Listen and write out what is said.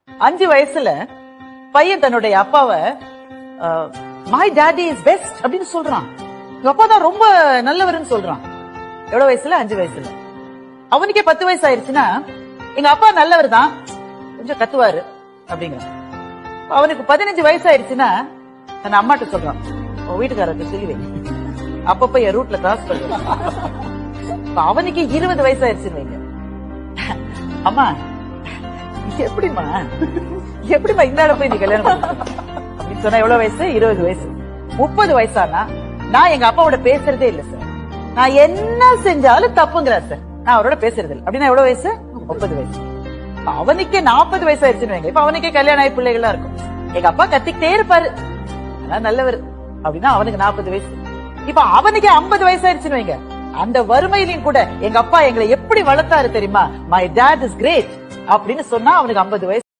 5 வயசுல பையன் தன்னுடைய அப்பாவை மை டாடி இஸ் பெஸ்ட் அப்படின்னு சொல்றான். எங்க அப்பா தான் ரொம்ப நல்லவர்னு சொல்றான். எவ்வளவு வயசுல? 5 வயசுல. அவனுக்கே 10 வயசு ஆயிருச்சுன்னா எங்க அப்பா நல்லவர் தான், கொஞ்சம் கத்துவாரு அப்படிங்கிறான். அவனுக்கு 15 வயசு ஆயிருச்சுன்னா தன் அம்மாட்ட சொல்றான், உன் வீட்டுக்காரருக்கு சொல்லி வை, அப்பப்ப என் ரூட்ல கிராஸ் பண்ணுவான். அவனுக்கு 20 வயசு ஆயிருச்சுன்னு வைங்க, அம்மா எப்படிமா இந்த இடம் போய் நீ கல்யாணம் பண்ண அப்படின்னு சொன்னா எவ்வளவு வயசு? 20 வயசு. 30 வயசானா நான் எங்க அப்பாவோட பேசுறதே இல்ல சார், நான் என்ன செஞ்சாலும் தப்புங்கிறார் சார், நான் அவரோட பேசுறது இல்லை அப்படின்னா எவ்வளவு வயசு? 30 வயசு. அவனுக்கே 40 வயசு ஆயிடுச்சுன்னு வைங்க, இப்ப அவனுக்கே கல்யாணம் ஆகி பிள்ளைகளா இருக்கும். எங்க அப்பா கத்திக்கிட்டே இருப்பாரு, நல்லவர் அப்படின்னா அவனுக்கு 40 வயசு. இப்ப அவனுக்கே 50 வயசு ஆயிடுச்சுன்னு வைங்க, அந்த வறுமையிலையும் கூட எங்க அப்பா எங்களை எப்படி வளர்த்தாரு தெரியுமா, மை டாட் இஸ் கிரேட் அப்படின்னு சொன்னா அவனுக்கு 50 வயசு.